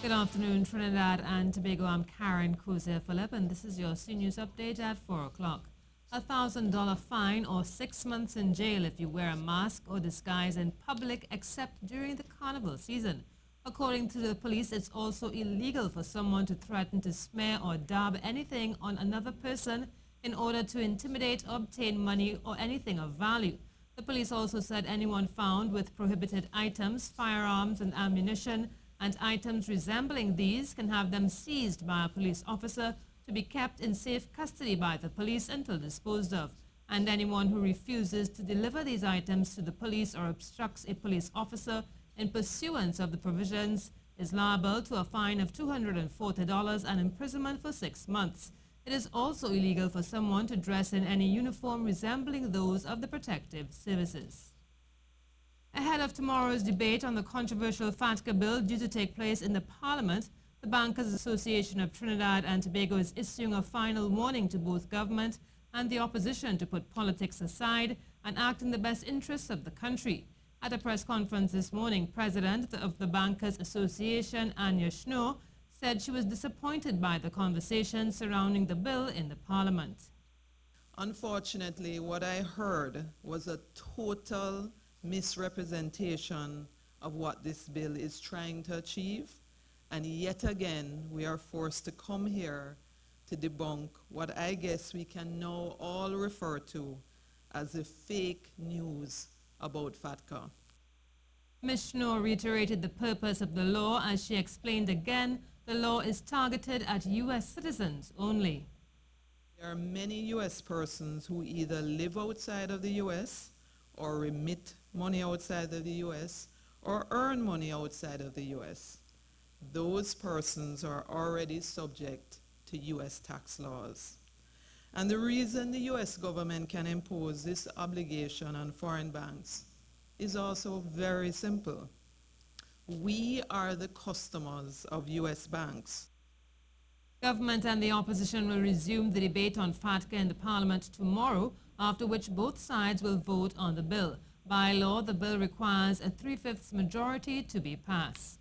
Good afternoon, Trinidad and Tobago. I'm Karen Kosir-Phillip, and this is your C News update at 4 o'clock. A $1,000 fine or 6 months in jail if you wear a mask or disguise in public except during the carnival season. According to the police, it's also illegal for someone to threaten to smear or dab anything on another person in order to intimidate or obtain money or anything of value. The police also said anyone found with prohibited items, firearms and ammunition, and items resembling these can have them seized by a police officer to be kept in safe custody by the police until disposed of. And anyone who refuses to deliver these items to the police or obstructs a police officer in pursuance of the provisions is liable to a fine of $240 and imprisonment for 6 months. It is also illegal for someone to dress in any uniform resembling those of the protective services. Ahead of tomorrow's debate on the controversial FATCA bill due to take place in the Parliament, the Bankers Association of Trinidad and Tobago is issuing a final warning to both government and the opposition to put politics aside and act in the best interests of the country. At a press conference this morning, President of the Bankers Association, Anya Schnoor, said she was disappointed by the conversation surrounding the bill in the Parliament. Unfortunately, what I heard was a total misrepresentation of what this bill is trying to achieve, and yet again we are forced to come here to debunk what I guess we can now all refer to as the fake news about FATCA. Ms. Schnoor reiterated the purpose of the law as she explained again the law is targeted at U.S. citizens only. There are many U.S. persons who either live outside of the U.S. or remit money outside of the U.S. or earn money outside of the U.S. Those persons are already subject to U.S. tax laws. And the reason the U.S. government can impose this obligation on foreign banks is also very simple. We are the customers of U.S. banks. Government and the opposition will resume the debate on FATCA in the Parliament tomorrow, after which both sides will vote on the bill. By law, the bill requires a 3/5 majority to be passed.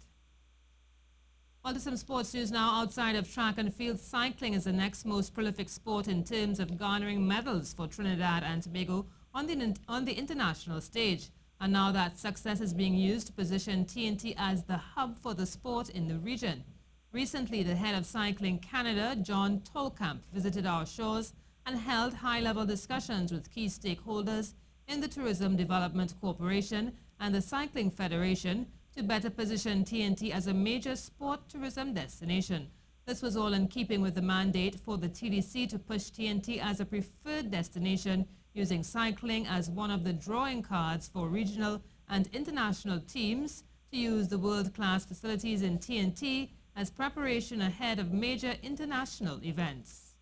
Well, to some sports news now. Outside of track and field, cycling is the next most prolific sport in terms of garnering medals for Trinidad and Tobago on the international stage. And now that success is being used to position TNT as the hub for the sport in the region. Recently, the head of Cycling Canada, John Tolkamp, visited our shores and held high-level discussions with key stakeholders in the Tourism Development Corporation and the Cycling Federation to better position TNT as a major sport tourism destination. This was all in keeping with the mandate for the TDC to push TNT as a preferred destination, using cycling as one of the drawing cards for regional and international teams to use the world-class facilities in TNT as preparation ahead of major international events.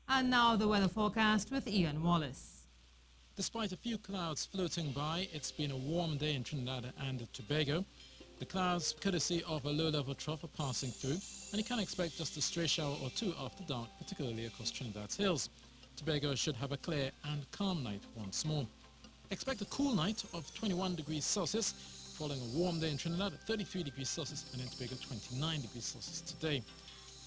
And now the weather forecast with Ian Wallace. Despite a few clouds floating by, it's been a warm day in Trinidad and Tobago. The clouds, courtesy of a low-level trough, are passing through, and you can expect just a stray shower or two after dark, particularly across Trinidad's hills. Tobago should have a clear and calm night once more. Expect a cool night of 21 degrees Celsius, following a warm day in Trinidad at 33 degrees Celsius and in Tobago 29 degrees Celsius today.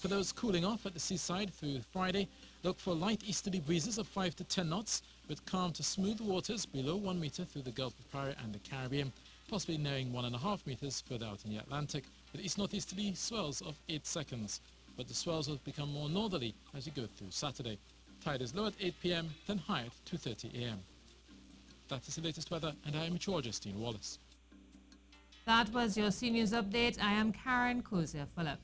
For those cooling off at the seaside through Friday, look for light easterly breezes of 5 to 10 knots with calm to smooth waters below 1 meter through the Gulf of Paria and the Caribbean, possibly nearing 1.5 meters further out in the Atlantic, with east-northeasterly swells of 8 seconds. But the swells will become more northerly as you go through Saturday. Tide is low at 8 p.m., then high at 2:30 a.m. That is the latest weather, and I am Justine Wallace. That was your C News update. I am Karen Kosir-Phillip.